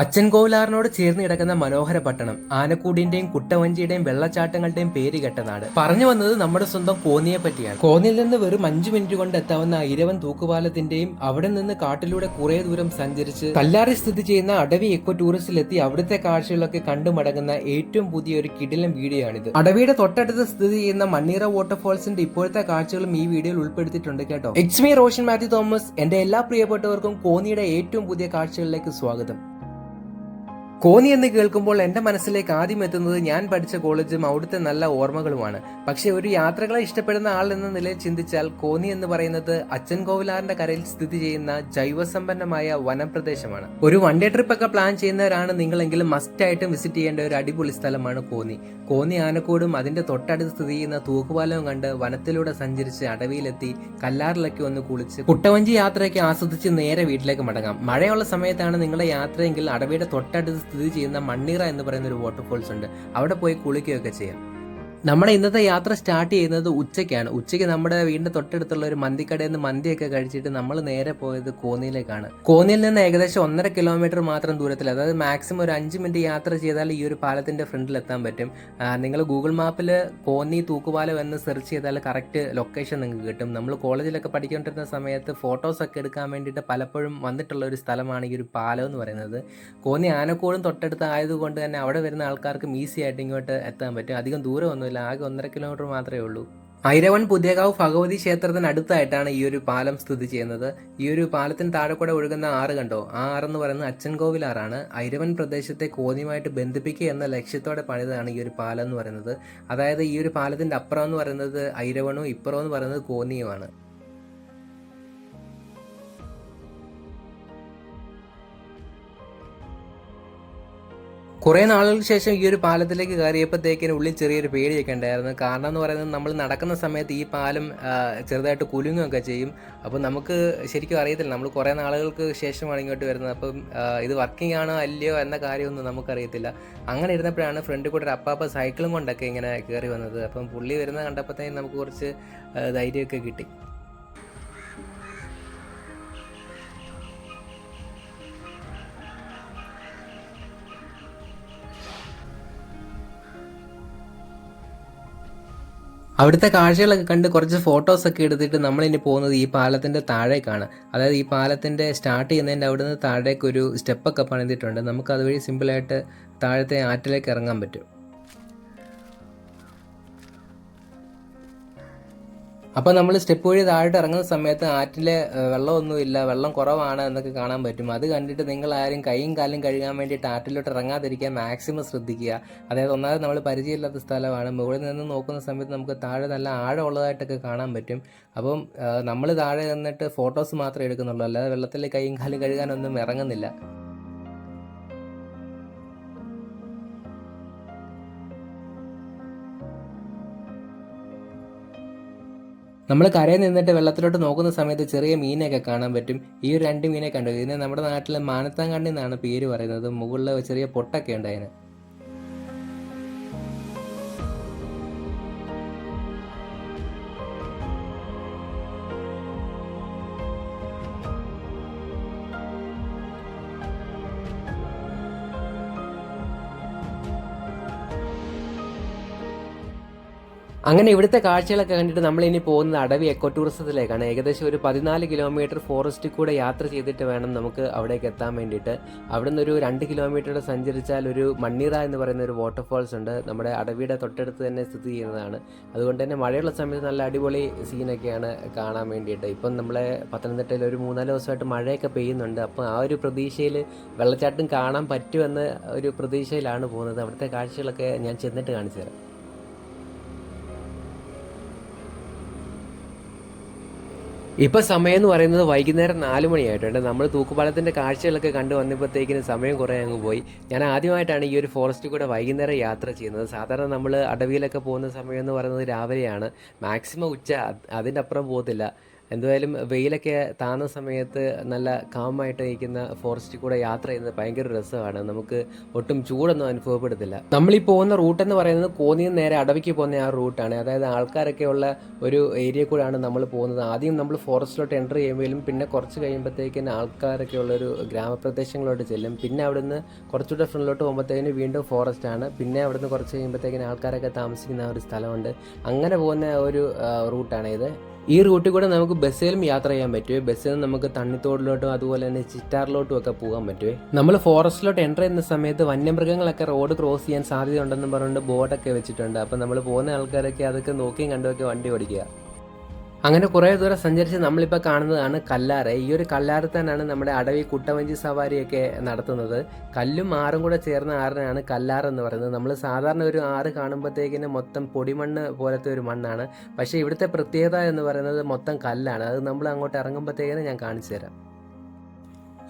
അച്ചൻകോവിലാറിനോട് ചേർന്ന് കിടക്കുന്ന മനോഹര പട്ടണം ആനക്കൂടിന്റെയും കുട്ടവഞ്ചിയുടെയും വെള്ളച്ചാട്ടങ്ങളുടെയും പേര് കേട്ട നാട്. പറഞ്ഞു വന്നത് നമ്മുടെ സ്വന്തം കോന്നിയെ പറ്റിയാണ്. കോന്നിയിൽ നിന്ന് വെറും 5 മിനിറ്റ് കൊണ്ട് എത്താവുന്ന ഇരവൻ തൂക്കുപാലത്തിന്റെയും അവിടെ നിന്ന് കാട്ടിലൂടെ കുറെ ദൂരം സഞ്ചരിച്ച് കല്ലാറിൽ സ്ഥിതി ചെയ്യുന്ന അടവി എക്കോ ടൂറിസ്റ്റിലെത്തി അവിടുത്തെ കാഴ്ചകളൊക്കെ കണ്ടു മടങ്ങുന്ന ഏറ്റവും പുതിയ ഒരു കിടിലൻ വീഡിയോ ആണിത്. അടവിയുടെ തൊട്ടടുത്ത് സ്ഥിതി ചെയ്യുന്ന മണ്ണീറ വാട്ടർഫോൾസിന്റെ ഇപ്പോഴത്തെ കാഴ്ചകളും ഈ വീഡിയോയിൽ ഉൾപ്പെടുത്തിയിട്ടുണ്ട് കേട്ടോ. It's me Roshan Mathew Thomas. എന്റെ എല്ലാ പ്രിയപ്പെട്ടവർക്കും കോന്നിയുടെ ഏറ്റവും പുതിയ കാഴ്ചകളിലേക്ക് സ്വാഗതം. കോന്നി എന്ന് കേൾക്കുമ്പോൾ എൻ്റെ മനസ്സിലേക്ക് ആദ്യം എത്തുന്നത് ഞാൻ പഠിച്ച കോളേജും അവിടുത്തെ നല്ല ഓർമ്മകളുമാണ്. പക്ഷെ ഒരു യാത്രകളെ ഇഷ്ടപ്പെടുന്ന ആൾ എന്ന നിലയിൽ ചിന്തിച്ചാൽ കോന്നി എന്ന് പറയുന്നത് അച്ചൻകോവിലാറിന്റെ കരയിൽ സ്ഥിതി ചെയ്യുന്ന ജൈവസമ്പന്നമായ വനപ്രദേശമാണ്. ഒരു വൺ ഡേ ട്രിപ്പ് ഒക്കെ പ്ലാൻ ചെയ്യുന്നവരാണ് നിങ്ങളെങ്കിലും മസ്റ്റ് ആയിട്ടും വിസിറ്റ് ചെയ്യേണ്ട ഒരു അടിപൊളി സ്ഥലമാണ് കോന്നി. കോന്നി ആനക്കോടും അതിന്റെ തൊട്ടടുത്ത് സ്ഥിതി ചെയ്യുന്ന തൂക്കുപാലവും കണ്ട് വനത്തിലൂടെ സഞ്ചരിച്ച് അടവിയിലെത്തി കല്ലാറിലൊക്കെ ഒന്ന് കുളിച്ച് കുട്ടവഞ്ചി യാത്രയൊക്കെ ആസ്വദിച്ച് നേരെ വീട്ടിലേക്ക് മടങ്ങാം. മഴയുള്ള സമയത്താണ് നിങ്ങളുടെ യാത്രയെങ്കിൽ അടവിയുടെ തൊട്ടടുത്ത് സ്ഥിതി ചെയ്യുന്ന മണ്ണീറ എന്ന് പറയുന്ന ഒരു വാട്ടർഫോൾസ് ഉണ്ട്. അവിടെ പോയി കുളിക്കുകയൊക്കെ ചെയ്യാം. നമ്മുടെ ഇന്നത്തെ യാത്ര സ്റ്റാർട്ട് ചെയ്യുന്നത് ഉച്ചയ്ക്കാണ്. ഉച്ചയ്ക്ക് നമ്മുടെ വീടിന്റെ തൊട്ടടുത്തുള്ള ഒരു മന്തിക്കടയിൽ നിന്ന് മന്തിയൊക്കെ കഴിച്ചിട്ട് നമ്മൾ നേരെ പോയത് കോന്നിയിലേക്കാണ്. കോന്നിയിൽ നിന്ന് ഏകദേശം 1.5 കിലോമീറ്റർ മാത്രം ദൂരത്തിൽ, അതായത് മാക്സിമം ഒരു 5 മിനിറ്റ് യാത്ര ചെയ്താൽ ഈ ഒരു പാലത്തിന്റെ ഫ്രണ്ടിൽ എത്താൻ പറ്റും. നിങ്ങൾ ഗൂഗിൾ മാപ്പിൽ കോന്നി തൂക്കുപാലം എന്ന് സെർച്ച് ചെയ്താൽ കറക്റ്റ് ലൊക്കേഷൻ നിങ്ങൾക്ക് കിട്ടും. നമ്മൾ കോളേജിലൊക്കെ പഠിച്ചുകൊണ്ടിരുന്ന സമയത്ത് ഫോട്ടോസൊക്കെ എടുക്കാൻ വേണ്ടിയിട്ട് പലപ്പോഴും വന്നിട്ടുള്ള ഒരു സ്ഥലമാണ് ഈ ഒരു പാലം എന്ന് പറയുന്നത്. കോന്നി ആനക്കോടും തൊട്ടടുത്ത് ആയതുകൊണ്ട് തന്നെ അവിടെ വരുന്ന ആൾക്കാർക്കും ഈസി ആയിട്ട് ഇങ്ങോട്ട് എത്താൻ പറ്റും. അധികം ദൂരമൊന്നുമില്ല, ആകെ 1.5 കിലോമീറ്റർ മാത്രമേ ഉള്ളൂ. ഐരവൺ പുതിയകാവ് ഭഗവതി ക്ഷേത്രത്തിന് അടുത്തായിട്ടാണ് ഈ ഒരു പാലം സ്ഥിതി ചെയ്യുന്നത്. ഈ ഒരു പാലത്തിന് താഴെ കൂടെ ഒഴുകുന്ന ആറ് കണ്ടോ, ആ ആറെന്ന് പറയുന്നത് അച്ചൻകോവിലാറാണ്. ഐരവൺ പ്രദേശത്തെ കോന്നിയുമായിട്ട് ബന്ധിപ്പിക്കുക എന്ന ലക്ഷ്യത്തോടെ പണിതാണ് ഈ ഒരു പാലം എന്ന് പറയുന്നത്. അതായത് ഈ ഒരു പാലത്തിന്റെ അപ്പുറം എന്ന് പറയുന്നത് ഐരവണും ഇപ്പുറം എന്ന് പറയുന്നത് കോന്നിയുമാണ്. കുറേ നാളുകൾക്ക് ശേഷം ഈ ഒരു പാലത്തിലേക്ക് കയറിയപ്പോഴത്തേക്കിന് ഉള്ളിൽ ചെറിയൊരു പേടിയൊക്കെ ഉണ്ടായിരുന്നു. കാരണം എന്ന് പറയുന്നത് നമ്മൾ നടക്കുന്ന സമയത്ത് ഈ പാലം ചെറുതായിട്ട് കുലുങ്ങുകയൊക്കെ ചെയ്യും. അപ്പം നമുക്ക് ശരിക്കും അറിയത്തില്ല, നമ്മൾ കുറേ നാളുകൾക്ക് ശേഷമാണ് ഇങ്ങോട്ട് വരുന്നത്. അപ്പം ഇത് വർക്കിംഗ് ആണോ അല്ലയോ എന്ന കാര്യമൊന്നും നമുക്കറിയത്തില്ല. അങ്ങനെ ഇരുന്നപ്പോഴാണ് ഫ്രണ്ടിൽ കൂടെ ഒരു അപ്പാപ്പ സൈക്കിളും കൊണ്ടൊക്കെ ഇങ്ങനെ കയറി വന്നത്. അപ്പം പുള്ളി വരുന്നത് കണ്ടപ്പോഴത്തേക്കും നമുക്ക് കുറച്ച് ധൈര്യമൊക്കെ കിട്ടി. അവിടുത്തെ കാഴ്ചകളൊക്കെ കണ്ട് കുറച്ച് ഫോട്ടോസൊക്കെ എടുത്തിട്ട് നമ്മളിനി പോകുന്നത് ഈ പാലത്തിൻ്റെ താഴേക്കാണ്. അതായത് ഈ പാലത്തിൻ്റെ സ്റ്റാർട്ട് ചെയ്യുന്നതിൻ്റെ അവിടുന്ന് താഴേക്ക് ഒരു സ്റ്റെപ്പൊക്കെ പണിതിട്ടുണ്ട്. നമുക്ക് അതുവഴി സിമ്പിളായിട്ട് താഴത്തെ ആറ്റിലേക്ക് ഇറങ്ങാൻ പറ്റും. അപ്പോൾ നമ്മൾ സ്റ്റെപ്പ് വഴി താഴോട്ട് ഇറങ്ങുന്ന സമയത്ത് ആറ്റിൽ വെള്ളമൊന്നുമില്ല, വെള്ളം കുറവാണ് എന്നൊക്കെ കാണാൻ പറ്റും. അത് കണ്ടിട്ട് നിങ്ങൾ ആരും കൈയും കാലും കഴുകാൻ വേണ്ടിയിട്ട് ആറ്റിലോട്ട് ഇറങ്ങാതിരിക്കാൻ മാക്സിമം ശ്രദ്ധിക്കുക. അതായത് ഒന്നാമത് നമ്മൾ പരിചയമില്ലാത്ത സ്ഥലമാണ്. മുകളിൽ നിന്ന് നോക്കുന്ന സമയത്ത് നമുക്ക് താഴെ നല്ല ആഴമുള്ളതായിട്ടൊക്കെ കാണാൻ പറ്റും. അപ്പം നമ്മൾ താഴെ നിന്നിട്ട് ഫോട്ടോസ് മാത്രമേ എടുക്കുന്നുള്ളൂ, അല്ലാതെ വെള്ളത്തിൽ കൈയും കാലും കഴുകാനൊന്നും ഇറങ്ങുന്നില്ല. നമ്മൾ കരയിൽ നിന്നിട്ട് വെള്ളത്തിലോട്ട് നോക്കുന്ന സമയത്ത് ചെറിയ മീനൊക്കെ കാണാൻ പറ്റും. ഈ ഒരു 2 മീനെ കണ്ടു. ഇതിനെ നമ്മുടെ നാട്ടിൽ മാനത്താങ്കണ്ണി എന്നാണ് പേര് പറയുന്നത്. മുകളിൽ ചെറിയ പൊട്ടൊക്കെ ഉണ്ട് അതിന്. അങ്ങനെ ഇവിടുത്തെ കാഴ്ചകളൊക്കെ കണ്ടിട്ട് നമ്മൾ ഇനി പോകുന്നത് അടവി എക്കോ ടൂറിസത്തിലേക്കാണ്. ഏകദേശം ഒരു 14 കിലോമീറ്റർ ഫോറസ്റ്റിൽ കൂടെ യാത്ര ചെയ്തിട്ട് വേണം നമുക്ക് അവിടേക്ക് എത്താൻ വേണ്ടിയിട്ട്. അവിടെ നിന്ന് ഒരു 2 കിലോമീറ്റർ സഞ്ചരിച്ചാൽ ഒരു മണ്ണീറ എന്ന് പറയുന്ന ഒരു വാട്ടർഫോൾസ് ഉണ്ട്. നമ്മുടെ അടവിയുടെ തൊട്ടടുത്ത് തന്നെ സ്ഥിതി ചെയ്യുന്നതാണ്. അതുകൊണ്ട് തന്നെ മഴയുള്ള സമയത്ത് നല്ല അടിപൊളി സീനൊക്കെയാണ് കാണാൻ വേണ്ടിയിട്ട്. ഇപ്പം നമ്മളെ പത്തനംതിട്ടയിൽ ഒരു 3-4 ദിവസമായിട്ട് മഴയൊക്കെ പെയ്യുന്നുണ്ട്. അപ്പോൾ ആ ഒരു പ്രതീക്ഷയിൽ വെള്ളച്ചാട്ടം കാണാൻ പറ്റുമെന്ന് ഒരു പ്രതീക്ഷയിലാണ് പോകുന്നത്. അവിടുത്തെ കാഴ്ചകളൊക്കെ ഞാൻ ചെന്നിട്ട് കാണിച്ചു തരാം. ഇപ്പം സമയം എന്ന് പറയുന്നത് വൈകുന്നേരം 4 മണിയായിട്ടുണ്ട്. നമ്മൾ തൂക്കുപാലത്തിൻ്റെ കാഴ്ചകളൊക്കെ കണ്ടു വന്നപ്പോഴത്തേക്കിന് സമയം കുറേ അങ്ങ് പോയി. ഞാൻ ആദ്യമായിട്ടാണ് ഈ ഒരു ഫോറസ്റ്റിൽ കൂടെ വൈകുന്നേരം യാത്ര ചെയ്യുന്നത്. സാധാരണ നമ്മൾ അടവിയിലൊക്കെ പോകുന്ന സമയം എന്ന് പറയുന്നത് രാവിലെയാണ്, മാക്സിമം ഉച്ച, അതിൻ്റെ അപ്പുറം പോകത്തില്ല. എന്തായാലും വെയിലൊക്കെ താന്ന സമയത്ത് നല്ല കാമായിട്ട് നിൽക്കുന്ന ഫോറസ്റ്റിൽ കൂടെ യാത്ര ചെയ്യുന്നത് ഭയങ്കര രസമാണ്. നമുക്ക് ഒട്ടും ചൂടൊന്നും അനുഭവപ്പെടുന്നില്ല. നമ്മളീ പോകുന്ന റൂട്ട് എന്ന് പറയുന്നത് കോന്നിയിൽ നിന്ന് നേരെ അടവിക്ക് പോകുന്ന ആ റൂട്ടാണ്. അതായത് ആൾക്കാരൊക്കെ ഉള്ള ഒരു ഏരിയ കൂടെയാണ് നമ്മൾ പോകുന്നത്. ആദ്യം നമ്മൾ ഫോറസ്റ്റിലോട്ട് എൻ്റർ ചെയ്യുമ്പോഴും പിന്നെ കുറച്ച് കഴിയുമ്പോഴത്തേക്കിന് ആൾക്കാരൊക്കെ ഉള്ളൊരു ഗ്രാമപ്രദേശങ്ങളിലോട്ട് ചെല്ലും. പിന്നെ അവിടുന്ന് കുറച്ചുകൂടെ ഫ്രണ്ടിലോട്ട് പോകുമ്പോഴത്തേക്കിന് വീണ്ടും ഫോറസ്റ്റ് ആണ്. പിന്നെ അവിടുന്ന് കുറച്ച് കഴിയുമ്പോഴത്തേക്കിന് ആൾക്കാരൊക്കെ താമസിക്കുന്ന ഒരു സ്ഥലമുണ്ട്. അങ്ങനെ പോകുന്ന ഒരു റൂട്ടാണ് ഇത്. ഈ റൂട്ടിൽ കൂടെ നമുക്ക് ബസ്സിലും യാത്ര ചെയ്യാൻ പറ്റുമേ. ബസ്സിൽ നിന്ന് നമുക്ക് തണ്ണിത്തോടിലോട്ടും അതുപോലെ തന്നെ ചിറ്റാറിലോട്ടും ഒക്കെ പോകാൻ പറ്റുമേ. നമ്മൾ ഫോറസ്റ്റിലോട്ട് എൻ്റർ ചെയ്യുന്ന സമയത്ത് വന്യമൃഗങ്ങളൊക്കെ റോഡ് ക്രോസ് ചെയ്യാൻ സാധ്യത ഉണ്ടെന്ന് പറഞ്ഞുകൊണ്ട് ബോർഡൊക്കെ വെച്ചിട്ടുണ്ട്. അപ്പം നമ്മൾ പോകുന്ന ആൾക്കാരൊക്കെ അതൊക്കെ നോക്കിയും കണ്ടുമൊക്കെ വണ്ടി ഓടിക്കുക. അങ്ങനെ കുറേ ദൂരം സഞ്ചരിച്ച് നമ്മളിപ്പോൾ കാണുന്നതാണ് കല്ലാറ്. ഈ ഒരു കല്ലാറിൽ തന്നെയാണ് നമ്മുടെ അടവി കുട്ടവഞ്ചി സവാരിയൊക്കെ നടത്തുന്നത്. കല്ലും ആറും കൂടെ ചേർന്ന ആറിനാണ് കല്ലാറ് എന്ന് പറയുന്നത്. നമ്മൾ സാധാരണ ഒരു ആറ് കാണുമ്പോഴത്തേക്കിന് മൊത്തം പൊടിമണ്ണ് പോലത്തെ ഒരു മണ്ണാണ്. പക്ഷേ ഇവിടുത്തെ പ്രത്യേകത എന്ന് പറയുന്നത് മൊത്തം കല്ലാണ്. അത് നമ്മൾ അങ്ങോട്ട് ഇറങ്ങുമ്പോഴത്തേക്കിന് ഞാൻ കാണിച്ചു തരാം.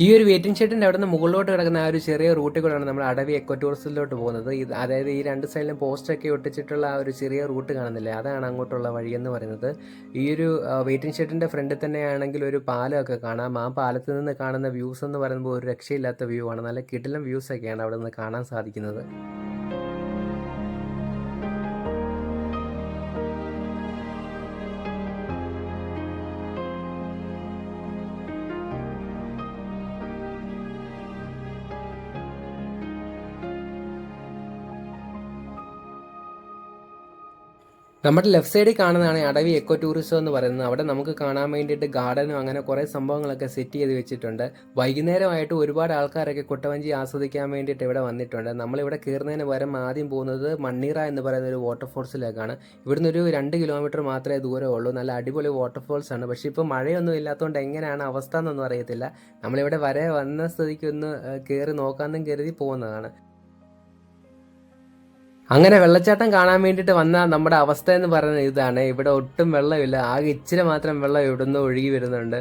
ഈ ഒരു വെയിറ്റിംഗ് ഷെഡിൻ്റെ അവിടെ നിന്ന് മുകളിലോട്ട് കിടക്കുന്ന ആ ഒരു ചെറിയ റൂട്ടിൽ കൂടെയാണ് നമ്മൾ അടവി എക്കോ ടൂറിസത്തിലോട്ട് പോകുന്നത്. അതായത് ഈ രണ്ട് സൈഡിലും പോസ്റ്റൊക്കെ ഒട്ടിച്ചിട്ടുള്ള ആ ഒരു ചെറിയ റൂട്ട് കാണുന്നില്ലേ, അതാണ് അങ്ങോട്ടുള്ള വഴിയെന്ന് പറയുന്നത്. ഈ ഒരു വെയിറ്റിംഗ് ഷെഡിൻ്റെ ഫ്രണ്ടിൽ തന്നെയാണെങ്കിൽ ഒരു പാലമൊക്കെ കാണാം. ആ പാലത്തിൽ നിന്ന് കാണുന്ന വ്യൂസ് എന്ന് പറയുമ്പോൾ ഒരു രക്ഷയില്ലാത്ത വ്യൂ ആണ്. നല്ല കിടിലം വ്യൂസൊക്കെയാണ് അവിടെ നിന്ന് കാണാൻ സാധിക്കുന്നത്. നമ്മുടെ ലെഫ്റ്റ് സൈഡിൽ കാണുന്നതാണ് അടവി എക്കോ ടൂറിസം എന്ന് പറയുന്നത്. അവിടെ നമുക്ക് കാണാൻ വേണ്ടിയിട്ട് ഗാർഡനും അങ്ങനെ കുറേ സംഭവങ്ങളൊക്കെ സെറ്റ് ചെയ്ത് വെച്ചിട്ടുണ്ട്. വൈകുന്നേരമായിട്ട് ഒരുപാട് ആൾക്കാരൊക്കെ കുട്ടവഞ്ചി ആസ്വദിക്കാൻ വേണ്ടിയിട്ട് ഇവിടെ വന്നിട്ടുണ്ട്. നമ്മളിവിടെ കയറുന്നതിന് പകരം ആദ്യം പോകുന്നത് മണ്ണീറ എന്ന് പറയുന്ന ഒരു വാട്ടർഫോൾസിലേക്കാണ്. ഇവിടുന്ന് ഒരു 2 കിലോമീറ്റർ മാത്രമേ ദൂരമുള്ളൂ. നല്ല അടിപൊളി വാട്ടർഫോൾസ് ആണ്. പക്ഷേ ഇപ്പോൾ മഴയൊന്നും ഇല്ലാത്തതുകൊണ്ട് എങ്ങനെയാണ് അവസ്ഥ എന്നൊന്നും അറിയത്തില്ല. നമ്മളിവിടെ വന്ന സ്ഥിതിക്ക് ഒന്ന് കയറി നോക്കാമെന്നും കരുതി പോകുന്നതാണ്. അങ്ങനെ വെള്ളച്ചാട്ടം കാണാൻ വേണ്ടിയിട്ട് വന്ന നമ്മുടെ അവസ്ഥ എന്ന് പറയുന്നത് ഇതാണ്. ഇവിടെ ഒട്ടും വെള്ളമില്ല. ആകെ ഇച്ചിരി മാത്രം വെള്ളം ഇവിടുന്ന് ഒഴുകി വരുന്നുണ്ട്.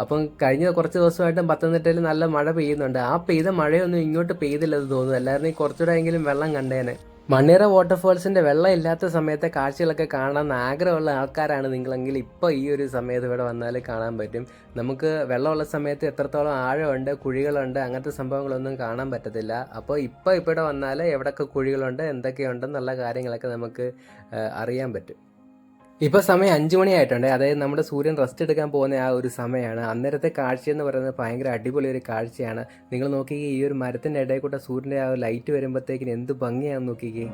അപ്പം കഴിഞ്ഞ കുറച്ച് ദിവസമായിട്ടും പത്തനംതിട്ടയിൽ നല്ല മഴ പെയ്യുന്നുണ്ട്. ആ പെയ്ത മഴയൊന്നും ഇങ്ങോട്ട് പെയ്തില്ലെന്ന് തോന്നുന്നു. എല്ലാവരും കുറച്ചുകൂടെ എങ്കിലും വെള്ളം കണ്ടേനെ. മണ്ണീറ വാട്ടർഫോൾസിൻ്റെ വെള്ളം ഇല്ലാത്ത സമയത്തെ കാഴ്ചകളൊക്കെ കാണാൻ ആഗ്രഹമുള്ള ആൾക്കാരാണ് നിങ്ങളെങ്കിൽ ഇപ്പോൾ ഈ ഒരു സമയത്ത് ഇവിടെ വന്നാൽ കാണാൻ പറ്റും. നമുക്ക് വെള്ളമുള്ള സമയത്ത് എത്രത്തോളം ആഴമുണ്ട്, കുഴികളുണ്ട്, അങ്ങനത്തെ സംഭവങ്ങളൊന്നും കാണാൻ പറ്റത്തില്ല. അപ്പോൾ ഇവിടെ വന്നാൽ എവിടെയൊക്കെ കുഴികളുണ്ട്, എന്തൊക്കെയുണ്ടെന്നുള്ള കാര്യങ്ങളൊക്കെ നമുക്ക് അറിയാൻ പറ്റും. ഇപ്പോൾ സമയം 5 മണിയായിട്ടുണ്ട്. അതായത് നമ്മുടെ സൂര്യൻ റെസ്റ്റ് എടുക്കാൻ പോകുന്ന ആ ഒരു സമയമാണ്. അന്നേരത്തെ കാഴ്ച എന്ന് പറയുന്നത് ഭയങ്കര അടിപൊളി ഒരു കാഴ്ചയാണ്. നിങ്ങൾ നോക്കിക്കേ, ഈ ഒരു മരത്തിൻ്റെ ഇടയിൽ കൂടെ സൂര്യൻ്റെ ആ ലൈറ്റ് വരുമ്പോഴത്തേക്കിന് എന്ത് ഭംഗിയാണെന്ന് നോക്കിക്കേ.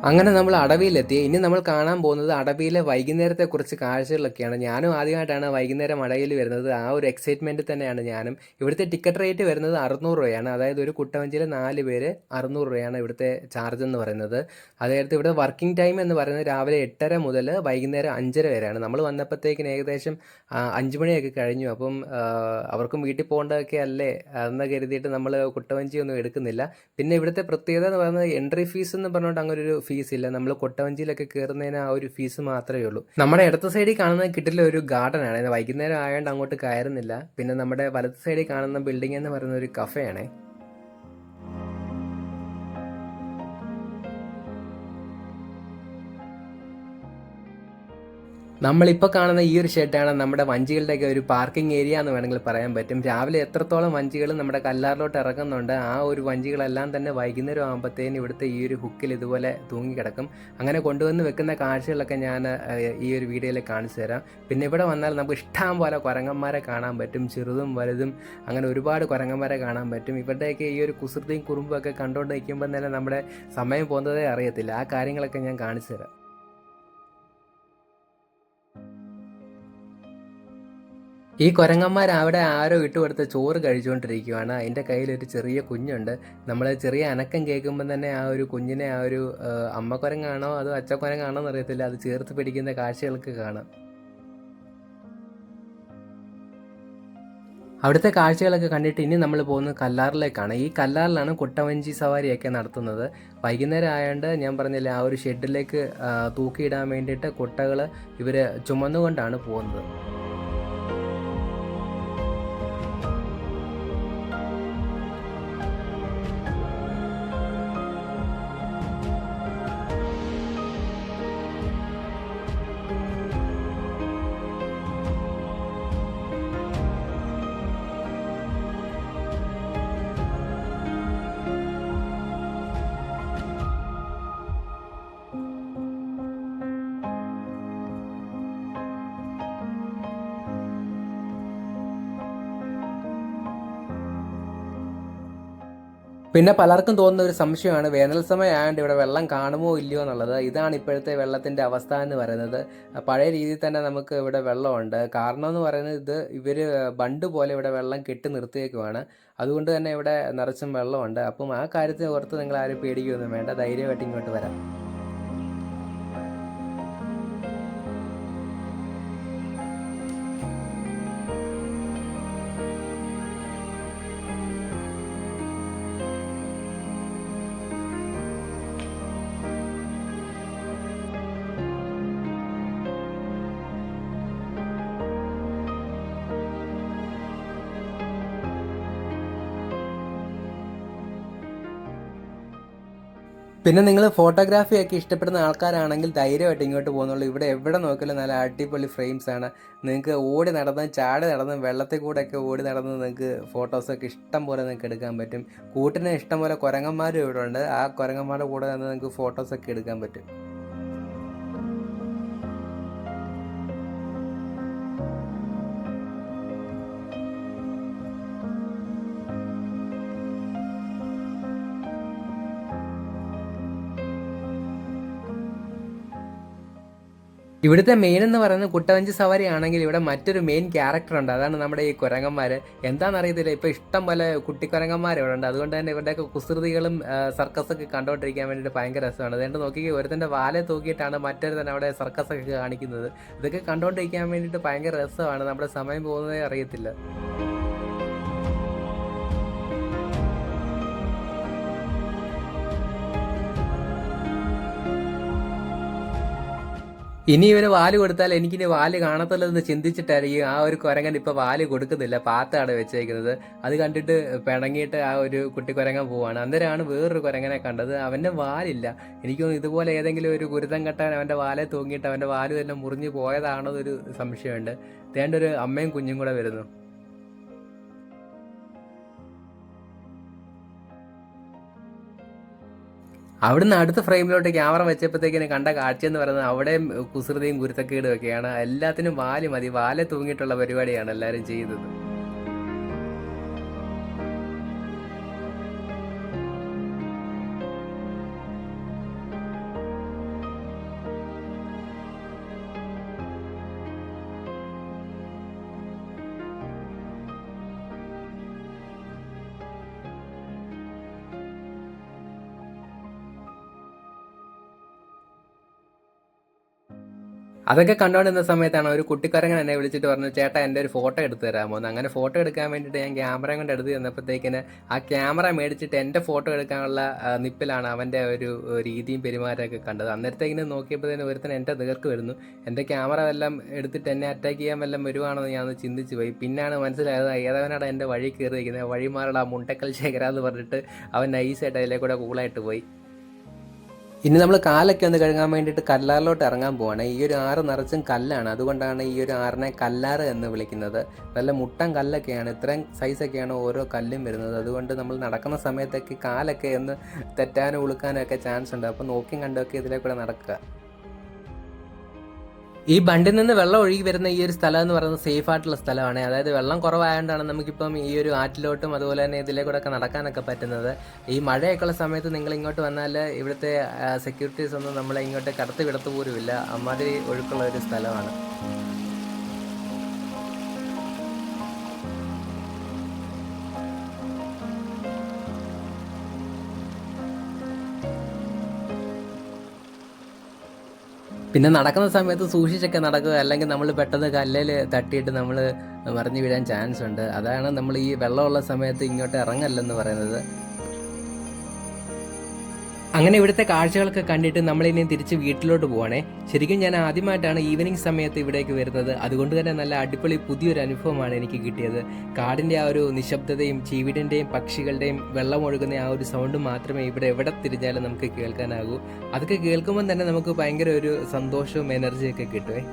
അങ്ങനെ നമ്മൾ അടവിയിലെത്തി. ഇനി നമ്മൾ കാണാൻ പോകുന്നത് അടവിയിലെ വൈകുന്നേരത്തെ കുറച്ച് കാഴ്ചകളൊക്കെയാണ്. ഞാനും ആദ്യമായിട്ടാണ് വൈകുന്നേരം അടവിയിൽ വരുന്നത്. ആ ഒരു എക്സൈറ്റ്മെൻറ്റിൽ തന്നെയാണ് ഞാനും. ഇവിടുത്തെ ടിക്കറ്റ് റേറ്റ് വരുന്നത് 600 രൂപയാണ്. അതായത് ഒരു കുട്ടവഞ്ചിയിൽ 4 പേര് 600 രൂപയാണ് ഇവിടുത്തെ ചാർജ് എന്ന് പറയുന്നത്. അതായത് ഇവിടെ വർക്കിംഗ് ടൈം എന്ന് പറയുന്നത് രാവിലെ 8:30 മുതൽ വൈകുന്നേരം 5:30 വരെയാണ്. നമ്മൾ വന്നപ്പോഴത്തേക്കിന് ഏകദേശം 5 മണിയൊക്കെ കഴിഞ്ഞു. അപ്പം അവർക്കും വീട്ടിൽ പോകേണ്ടതൊക്കെ അല്ലേ എന്ന് കരുതിയിട്ട് നമ്മൾ കുട്ടവഞ്ചിയൊന്നും എടുക്കുന്നില്ല. പിന്നെ ഇവിടുത്തെ പ്രത്യേകത എന്ന് പറയുന്നത് എൻട്രി ഫീസ് എന്ന് പറഞ്ഞുകൊണ്ട് അങ്ങനെ ഒരു ഫീസ് ഇല്ല. നമ്മൾ കൊട്ടവഞ്ചിയിലൊക്കെ കയറുന്നതിന് ആ ഒരു ഫീസ് മാത്രമേ ഉള്ളൂ. നമ്മുടെ ഇടത്ത് സൈഡിൽ കാണുന്ന കിട്ടിലെ ഒരു ഗാർഡൻ ആണ്. വൈകുന്നേരം ആയതുകൊണ്ട് അങ്ങോട്ട് കയറുന്നില്ല. പിന്നെ നമ്മുടെ വലത്ത് സൈഡിൽ കാണുന്ന ബിൽഡിംഗ് എന്ന് പറയുന്ന ഒരു കഫേയാണ്. നമ്മളിപ്പോൾ കാണുന്ന ഈ ഒരു ഷെഡാണ് നമ്മുടെ വഞ്ചികളുടെയൊക്കെ ഒരു പാർക്കിംഗ് ഏരിയ എന്ന് വേണമെങ്കിൽ പറയാൻ പറ്റും. രാവിലെ എത്രത്തോളം വഞ്ചികൾ നമ്മുടെ കല്ലാറിലോട്ട് ഇറങ്ങുന്നുണ്ട്, ആ ഒരു വഞ്ചികളെല്ലാം തന്നെ വൈകുന്നേരം ആകുമ്പോഴത്തേനും ഇവിടുത്തെ ഈ ഒരു ഹുക്കിൽ ഇതുപോലെ തൂങ്ങിക്കിടക്കും. അങ്ങനെ കൊണ്ടുവന്ന് വെക്കുന്ന കാഴ്ചകളൊക്കെ ഞാൻ ഈ ഒരു വീഡിയോയിൽ കാണിച്ചു തരാം. പിന്നെ ഇവിടെ വന്നാൽ നമുക്ക് ഇഷ്ടം പോലെ കുരങ്ങന്മാരെ കാണാൻ പറ്റും. ചെറുതും വലുതും അങ്ങനെ ഒരുപാട് കുരങ്ങന്മാരെ കാണാൻ പറ്റും. ഇവരുടെയൊക്കെ ഈ ഒരു കുസൃതിയും കുറുമ്പും ഒക്കെ കണ്ടുകൊണ്ട് നിൽക്കുമ്പോൾ തന്നെ നമ്മുടെ സമയം പോകുന്നതേ അറിയത്തില്ല. ആ കാര്യങ്ങളൊക്കെ ഞാൻ കാണിച്ചു തരാം. ഈ കുരങ്ങന്മാർ അവിടെ ആരോ ഇട്ടുകൊടുത്ത ചോറ് കഴിച്ചുകൊണ്ടിരിക്കുകയാണ്. അതിൻ്റെ കയ്യിലൊരു ചെറിയ കുഞ്ഞുണ്ട്. നമ്മൾ ചെറിയ അനക്കം കേൾക്കുമ്പോൾ തന്നെ ആ ഒരു കുഞ്ഞിനെ ആ ഒരു അമ്മക്കുരങ്ങാണോ അതോ അച്ചക്കുരങ്ങാണോ എന്നറിയത്തില്ല, അത് ചേർത്ത് പിടിക്കുന്ന കാഴ്ചകൾക്ക് കാണാം. അവിടുത്തെ കാഴ്ചകളൊക്കെ കണ്ടിട്ട് ഇനി നമ്മൾ പോകുന്നത് കല്ലാറിലേക്കാണ്. ഈ കല്ലാറിലാണ് കുട്ടവഞ്ചി സവാരിയൊക്കെ നടത്തുന്നത്. വൈകുന്നേരം ആയതുകൊണ്ട് ഞാൻ പറഞ്ഞില്ലേ, ആ ഒരു ഷെഡിലേക്ക് തൂക്കിയിടാൻ വേണ്ടിയിട്ട് കുട്ടകൾ ഇവർ ചുമന്നുകൊണ്ടാണ് പോകുന്നത്. പിന്നെ പലർക്കും തോന്നുന്ന ഒരു സംശയമാണ് വേനൽ സമയം ആയതുകൊണ്ട് ഇവിടെ വെള്ളം കാണുമോ ഇല്ലയോ എന്നുള്ളത്. ഇതാണ് ഇപ്പോഴത്തെ വെള്ളത്തിൻ്റെ അവസ്ഥ എന്ന് പറയുന്നത്. പഴയ രീതിയിൽ തന്നെ നമുക്ക് ഇവിടെ വെള്ളമുണ്ട്. കാരണം എന്ന് പറയുന്നത് ഇവർ ബണ്ട് പോലെ ഇവിടെ വെള്ളം കെട്ടി നിർത്തിയേക്കുവാണ്. അതുകൊണ്ട് തന്നെ ഇവിടെ നിറച്ചും വെള്ളമുണ്ട്. അപ്പം ആ കാര്യത്തെ ഓർത്ത് നിങ്ങൾ ആരും പേടിക്കുകയൊന്നും വേണ്ട, ധൈര്യമായിട്ട് ഇങ്ങോട്ട് വരാം. പിന്നെ നിങ്ങൾ ഫോട്ടോഗ്രാഫിയൊക്കെ ഇഷ്ടപ്പെടുന്ന ആൾക്കാരാണെങ്കിൽ ധൈര്യമായിട്ട് ഇങ്ങോട്ട് പോകുന്നുള്ളൂ. ഇവിടെ എവിടെ നോക്കിയാലും നല്ല അടിപൊളി ഫ്രെയിംസാണ്. നിങ്ങൾക്ക് ഓടി നടന്നും ചാടി നടന്നും വെള്ളത്തിൽ കൂടെയൊക്കെ ഓടി നടന്ന് നിങ്ങൾക്ക് ഫോട്ടോസൊക്കെ ഇഷ്ടം പോലെ നിങ്ങൾക്ക് എടുക്കാൻ പറ്റും. കൂട്ടിന് ഇഷ്ടം പോലെ കുരങ്ങന്മാരും ഇവിടെ ഉണ്ട്. ആ കുരങ്ങന്മാരുടെ കൂടെ നിന്ന് നിങ്ങൾക്ക് ഫോട്ടോസൊക്കെ എടുക്കാൻ പറ്റും. ഇവിടുത്തെ മെയിൻ എന്ന് പറയുന്നത് കുട്ടവഞ്ചി സവാരി ആണെങ്കിൽ ഇവിടെ മറ്റൊരു മെയിൻ ക്യാരക്ടർ ഉണ്ട്. അതാണ് നമ്മുടെ ഈ കുരങ്ങന്മാർ. എന്താണെന്നറിയത്തില്ല, ഇപ്പോൾ ഇഷ്ടം പോലെ കുട്ടിക്കുരങ്ങന്മാർ ഇവിടെ ഉണ്ട്. അതുകൊണ്ട് തന്നെ ഇവരുടെയൊക്കെ കുസൃതികളും സർക്കസൊക്കെ കണ്ടുകൊണ്ടിരിക്കാൻ വേണ്ടിയിട്ട് ഭയങ്കര രസമാണ്. അതുകൊണ്ട് നോക്കി ഒരുത്തൻ്റെ വാലെ തൂക്കിയിട്ടാണ് മറ്റൊരു തന്നെ അവിടെ സർക്കസൊക്കെ കാണിക്കുന്നത്. ഇതൊക്കെ കണ്ടുകൊണ്ടിരിക്കാൻ വേണ്ടിയിട്ട് ഭയങ്കര രസമാണ്. നമ്മുടെ സമയം പോകുന്നതേ അറിയത്തില്ല. ഇനി ഇവന് വാല് കൊടുത്താൽ എനിക്കിനി വാല് കാണത്തില്ലെന്ന് ചിന്തിച്ചിട്ടായിരിക്കും ആ ഒരു കുരങ്ങൻ ഇപ്പോൾ വാല് കൊടുക്കുന്നില്ല, പാത്താണ് വെച്ചേക്കുന്നത്. അത് കണ്ടിട്ട് പിണങ്ങിയിട്ട് ആ ഒരു കുട്ടി കുരങ്ങൻ പോവാണ്. അന്നേരമാണ് വേറൊരു കുരങ്ങനെ കണ്ടത്. അവൻ്റെ വാലില്ല. എനിക്കൊന്നും ഇതുപോലെ ഏതെങ്കിലും ഒരു ഗുരുതം കെട്ടാൻ അവൻ്റെ വാലെ തൂങ്ങിയിട്ട് അവൻ്റെ വാല് തന്നെ മുറിഞ്ഞു പോയതാണോ എന്നൊരു സംശയമുണ്ട്. തേണ്ട ഒരു അമ്മയും കുഞ്ഞും കൂടെ വരുന്നു. അവിടുന്ന് അടുത്ത ഫ്രെയിമിലോട്ട് ക്യാമറ വെച്ചപ്പോഴത്തേക്കിന് കണ്ട കാഴ്ചയെന്ന് പറയുന്നത് അവിടെയും കുസൃതിയും കുരുത്തക്കേടും ഒക്കെയാണ്. എല്ലാത്തിനും വാല് മതി, വാലെ തൂങ്ങിയിട്ടുള്ള പരിപാടിയാണ് എല്ലാവരും ചെയ്യുന്നത്. അതൊക്കെ കണ്ടുകൊണ്ടിരുന്ന സമയത്താണ് ഒരു കുട്ടിക്കാരൻ എന്നെ വിളിച്ചിട്ട് പറഞ്ഞു, ചേട്ടാ എൻ്റെ ഒരു ഫോട്ടോ എടുത്ത് തരാമോ എന്ന്. അങ്ങനെ ഫോട്ടോ എടുക്കാൻ വേണ്ടിയിട്ട് ഞാൻ ക്യാമറ കൊണ്ട് എടുത്ത് തന്നപ്പോഴത്തേക്കിന് ആ ക്യാമറ മേടിച്ചിട്ട് എൻ്റെ ഫോട്ടോ എടുക്കാനുള്ള നിപ്പിലാണ് അവൻ്റെ ഒരു രീതിയും പെരുമാറ്റമൊക്കെ കണ്ടത്. അന്നേരത്തേക്കിന് നോക്കിയപ്പോഴത്തേന് ഒരുത്തൻ എൻ്റെ നേർക്ക് വരുന്നു. എൻ്റെ ക്യാമറ എല്ലാം എടുത്തിട്ട് എന്നെ അറ്റാക്ക് ചെയ്യാൻ വല്ലതും വരുവാണെന്ന് ഞാൻ ചിന്തിച്ച് പോയി. പിന്നാണ് മനസ്സിലായത് ഏതവനാണ് എൻ്റെ വഴി കയറിയിരിക്കുന്നത്, വഴിമാറുള്ള ആ മുണ്ടക്കൽ ശേഖര എന്ന് പറഞ്ഞിട്ട് അവൻ നൈസായിട്ട് അതിലെ കൂടെ കൂളായിട്ട് പോയി. ഇനി നമ്മൾ കാലൊക്കെ ഒന്ന് കഴുകാൻ വേണ്ടിയിട്ട് കല്ലാറിലോട്ട് ഇറങ്ങാൻ പോവാണ്. ഈ ഒരു ആറ് നിറച്ചും കല്ലാണ്. അതുകൊണ്ടാണ് ഈ ഒരു ആറിനെ കല്ലാറ് എന്ന് വിളിക്കുന്നത്. നല്ല മുട്ടൻ കല്ലൊക്കെയാണ്, ഇത്രയും സൈസൊക്കെയാണ് ഓരോ കല്ലും വരുന്നത്. അതുകൊണ്ട് നമ്മൾ നടക്കുന്ന സമയത്തൊക്കെ കാലൊക്കെ ഒന്ന് തെറ്റാനും ഉളുക്കാനും ഒക്കെ ചാൻസ് ഉണ്ട്. അപ്പോൾ നോക്കിയും കണ്ടൊക്കെ ഇതിലെ കൂടെ നടക്കുക. ഈ ബണ്ടിൽ നിന്ന് വെള്ളം ഒഴുകി വരുന്ന ഈ ഒരു സ്ഥലം എന്ന് പറയുന്നത് സേഫ് ആയിട്ടുള്ള സ്ഥലമാണ്. അതായത് വെള്ളം കുറവായതുകൊണ്ടാണ് നമുക്കിപ്പം ഈ ഒരു ആറ്റിലോട്ടും അതുപോലെ തന്നെ ഇതിലെ കൂടെ ഒക്കെ നടക്കാനൊക്കെ പറ്റുന്നത്. ഈ മഴയൊക്കെയുള്ള സമയത്ത് നിങ്ങൾ ഇങ്ങോട്ട് വന്നാൽ ഇവിടുത്തെ സെക്യൂരിറ്റീസ് ഒന്നും നമ്മളെ ഇങ്ങോട്ട് കടത്തി വിടത്തു പോലുമില്ല. അമ്മാതിരി ഒഴുക്കുള്ള ഒരു സ്ഥലമാണ്. പിന്നെ നടക്കുന്ന സമയത്ത് സൂക്ഷിച്ചൊക്കെ നടക്കുക, അല്ലെങ്കിൽ നമ്മൾ പെട്ടെന്ന് കല്ലിൽ തട്ടിയിട്ട് നമ്മൾ മറിഞ്ഞു വീഴാൻ ചാൻസ് ഉണ്ട്. അതാണ് നമ്മൾ ഈ വെള്ളമുള്ള സമയത്ത് ഇങ്ങോട്ട് ഇറങ്ങല്ലെന്ന് പറയുന്നത്. അങ്ങനെ ഇവിടുത്തെ കാഴ്ചകളൊക്കെ കണ്ടിട്ട് നമ്മളിനി തിരിച്ച് വീട്ടിലോട്ട് പോവാണേ. ശരിക്കും ഞാൻ ആദ്യമായിട്ടാണ് ഈവനിങ് സമയത്ത് ഇവിടേക്ക് വരുന്നത്. അതുകൊണ്ട് തന്നെ നല്ല അടിപൊളി പുതിയൊരു അനുഭവമാണ് എനിക്ക് കിട്ടിയത്. കാടിൻ്റെ ആ ഒരു നിശബ്ദതയും ചീവിടിൻ്റെയും പക്ഷികളുടെയും വെള്ളം ഒഴുകുന്ന ആ ഒരു സൗണ്ട് മാത്രമേ ഇവിടെ എവിടെ തിരിഞ്ഞാലും നമുക്ക് കേൾക്കാനാകൂ. അതൊക്കെ കേൾക്കുമ്പോൾ തന്നെ നമുക്ക് ഭയങ്കര ഒരു സന്തോഷവും എനർജിയൊക്കെ കിട്ടുമേ.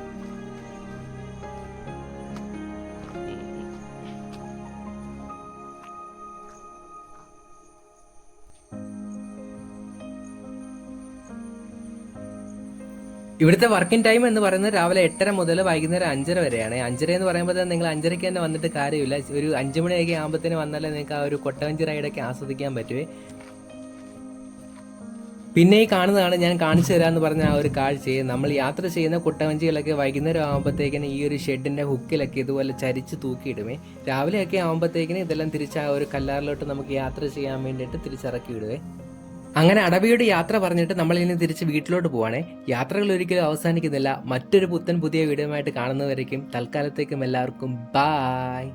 ഇവിടുത്തെ വർക്കിംഗ് ടൈം എന്ന് പറയുന്നത് രാവിലെ 8:30 മുതൽ വൈകുന്നേരം 5:30 വരെയാണ്. 5:30 എന്ന് പറയുമ്പോൾ തന്നെ നിങ്ങൾ 5:30 തന്നെ വന്നിട്ട് കാര്യമില്ല. ഒരു 5 മണിയൊക്കെ ആകുമ്പോഴത്തേന് വന്നാലേ നിങ്ങൾക്ക് ആ ഒരു കൊട്ടവഞ്ചി റൈഡൊക്കെ ആസ്വദിക്കാൻ പറ്റുമേ. പിന്നെ ഈ കാണുന്നതാണ് ഞാൻ കാണിച്ചു തരാമെന്ന് പറഞ്ഞ ആ ഒരു കാഴ്ചയെ. നമ്മൾ യാത്ര ചെയ്യുന്ന കുട്ടവഞ്ചികളൊക്കെ വൈകുന്നേരം ആകുമ്പോഴത്തേക്കിന് ഈ ഒരു ഷെഡിന്റെ ഹുക്കിലൊക്കെ ഇതുപോലെ ചരിച്ച് തൂക്കിയിടുമേ. രാവിലെയൊക്കെ ആകുമ്പോഴത്തേക്കിന് ഇതെല്ലാം തിരിച്ച് ആ ഒരു കല്ലാറിലോട്ട് നമുക്ക് യാത്ര ചെയ്യാൻ വേണ്ടിയിട്ട് തിരിച്ചിറക്കി വിടുവേ. അങ്ങനെ അടവിയുടെ യാത്ര പറഞ്ഞിട്ട് നമ്മൾ ഇനി തിരിച്ച് വീട്ടിലോട്ട് പോവാണേ. യാത്രകൾ ഒരിക്കലും അവസാനിക്കുന്നില്ല. മറ്റൊരു പുതിയ വീഡിയോയുമായിട്ട് കാണുന്നവരേക്കും തൽക്കാലത്തേക്കും എല്ലാവർക്കും ബായ്.